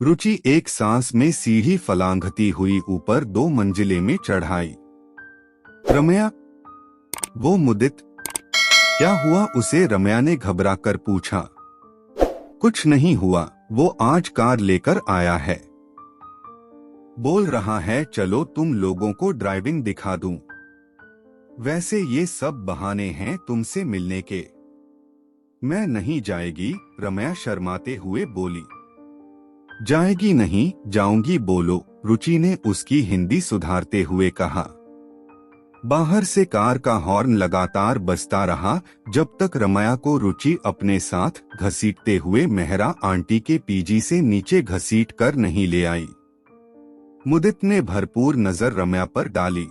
रुचि एक सांस में सीढ़ी फलांगती हुई ऊपर 2 मंजिले में चढ़ाई। रम्या, वो मुदित, क्या हुआ उसे? रम्या ने घबरा कर पूछा। कुछ नहीं हुआ, वो आज कार लेकर आया है। बोल रहा है चलो तुम लोगों को ड्राइविंग दिखा दूं। वैसे ये सब बहाने हैं तुमसे मिलने के। मैं नहीं जाएगी, रम्या शर्माते हुए बोली। जाएगी नहीं, जाऊंगी बोलो, रुचि ने उसकी हिंदी सुधारते हुए कहा। बाहर से कार का हॉर्न लगातार बजता रहा जब तक रम्या को रुचि अपने साथ घसीटते हुए मेहरा आंटी के पीजी से नीचे घसीट कर नहीं ले आई। मुदित ने भरपूर नजर रम्या पर डाली।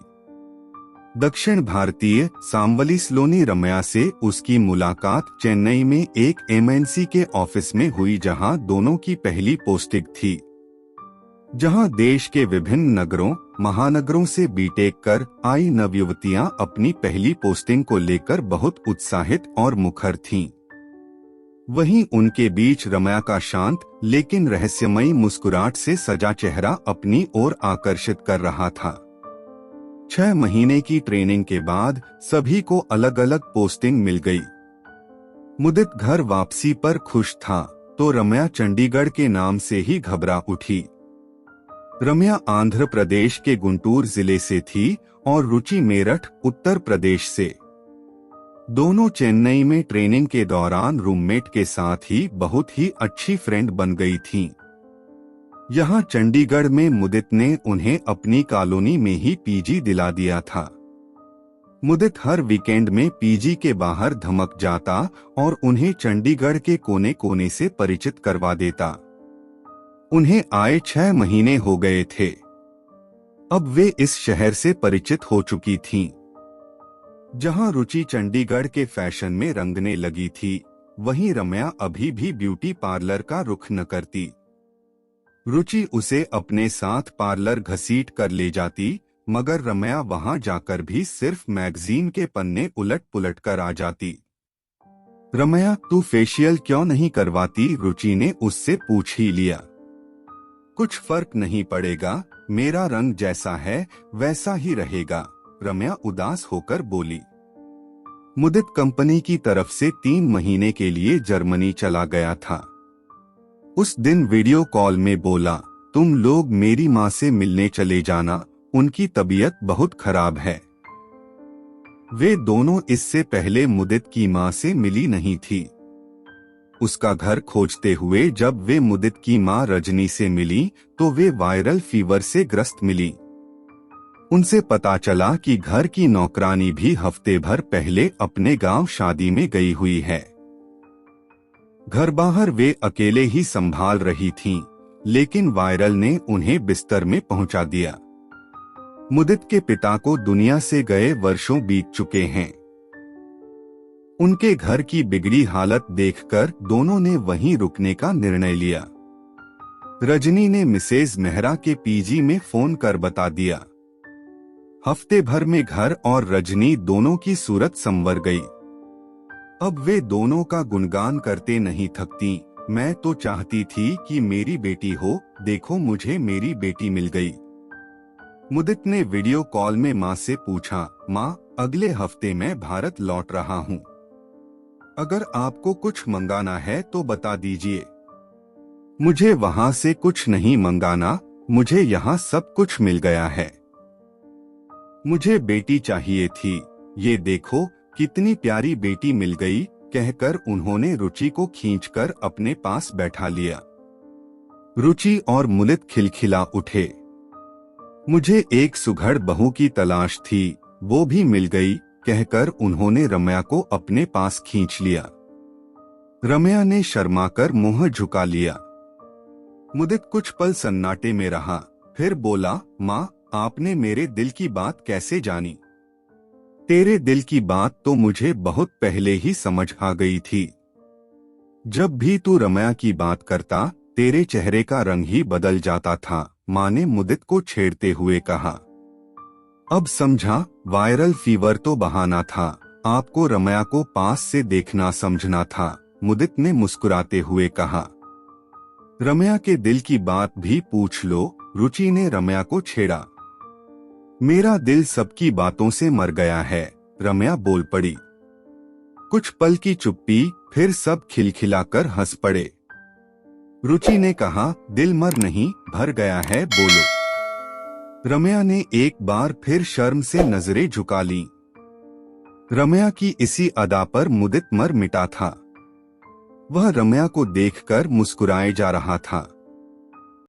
दक्षिण भारतीय सांवली सलोनी रम्या से उसकी मुलाकात चेन्नई में एक एमएनसी के ऑफिस में हुई, जहां दोनों की पहली पोस्टिंग थी। जहां देश के विभिन्न नगरों महानगरों से बीटेक कर आई नवयुवतियां अपनी पहली पोस्टिंग को लेकर बहुत उत्साहित और मुखर थीं। वहीं उनके बीच रम्या का शांत लेकिन रहस्यमयी मुस्कुराहट से सजा चेहरा अपनी ओर आकर्षित कर रहा था। 6 महीने की ट्रेनिंग के बाद सभी को अलग अलग पोस्टिंग मिल गई। मुदित घर वापसी पर खुश था तो रम्या चंडीगढ़ के नाम से ही घबरा उठी। रम्या आंध्र प्रदेश के गुंटूर जिले से थी और रुचि मेरठ उत्तर प्रदेश से। दोनों चेन्नई में ट्रेनिंग के दौरान रूममेट के साथ ही बहुत ही अच्छी फ्रेंड बन गई थीं। यहाँ चंडीगढ़ में मुदित ने उन्हें अपनी कॉलोनी में ही पीजी दिला दिया था। मुदित हर वीकेंड में पीजी के बाहर धमक जाता और उन्हें चंडीगढ़ के कोने कोने से परिचित करवा देता। उन्हें आए 6 महीने हो गए थे। अब वे इस शहर से परिचित हो चुकी थीं। जहां रुचि चंडीगढ़ के फैशन में रंगने लगी थी, वहीं रम्या अभी भी ब्यूटी पार्लर का रुख न करती। रुचि उसे अपने साथ पार्लर घसीट कर ले जाती, मगर रम्या वहां जाकर भी सिर्फ मैगजीन के पन्ने उलट पुलट कर आ जाती। रम्या, तू फेशियल क्यों नहीं करवाती? रुचि ने उससे पूछ ही लिया। कुछ फर्क नहीं पड़ेगा, मेरा रंग जैसा है वैसा ही रहेगा, रम्या उदास होकर बोली। मुदित कंपनी की तरफ से 3 महीने के लिए जर्मनी चला गया था। उस दिन वीडियो कॉल में बोला, तुम लोग मेरी माँ से मिलने चले जाना, उनकी तबीयत बहुत खराब है। वे दोनों इससे पहले मुदित की माँ से मिली नहीं थी। उसका घर खोजते हुए जब वे मुदित की माँ रजनी से मिली तो वे वायरल फीवर से ग्रस्त मिली। उनसे पता चला कि घर की नौकरानी भी हफ्ते भर पहले अपने गांव शादी में गई हुई है। घर बाहर वे अकेले ही संभाल रही थीं, लेकिन वायरल ने उन्हें बिस्तर में पहुंचा दिया। मुदित के पिता को दुनिया से गए वर्षों बीत चुके हैं। उनके घर की बिगड़ी हालत देखकर दोनों ने वहीं रुकने का निर्णय लिया। रजनी ने मिसेज मेहरा के पीजी में फोन कर बता दिया। हफ्ते भर में घर और रजनी दोनों की सूरत संवर गई। अब वे दोनों का गुणगान करते नहीं थकती। मैं तो चाहती थी कि मेरी बेटी हो, देखो मुझे मेरी बेटी मिल गई। मुदित ने वीडियो कॉल में माँ से पूछा, माँ, अगले हफ्ते मैं भारत लौट रहा हूँ। अगर आपको कुछ मंगाना है तो बता दीजिए। मुझे वहाँ से कुछ नहीं मंगाना, मुझे यहाँ सब कुछ मिल गया है। मुझे बेटी चाहिए थी, ये देखो कितनी प्यारी बेटी मिल गई, कहकर उन्होंने रुचि को खींचकर अपने पास बैठा लिया। रुचि और मुदित खिलखिला उठे। मुझे एक सुघड़ बहू की तलाश थी, वो भी मिल गई, कहकर उन्होंने रम्या को अपने पास खींच लिया। रम्या ने शर्माकर मुंह झुका लिया। मुदित कुछ पल सन्नाटे में रहा, फिर बोला, माँ, आपने मेरे दिल की बात कैसे जानी? तेरे दिल की बात तो मुझे बहुत पहले ही समझ आ गई थी। जब भी तू रम्या की बात करता, तेरे चेहरे का रंग ही बदल जाता था, माँ ने मुदित को छेड़ते हुए कहा। अब समझा, वायरल फीवर तो बहाना था, आपको रम्या को पास से देखना समझना था, मुदित ने मुस्कुराते हुए कहा। रम्या के दिल की बात भी पूछ लो, रुचि ने रम्या को छेड़ा। मेरा दिल सबकी बातों से मर गया है, रम्या बोल पड़ी। कुछ पल की चुप्पी, फिर सब खिलखिलाकर हंस पड़े। रुचि ने कहा, दिल मर नहीं, भर गया है, बोलो। रम्या ने एक बार फिर शर्म से नजरें झुका लीं। रम्या की इसी अदा पर मुदित मर मिटा था। वह रम्या को देखकर मुस्कुराए जा रहा था।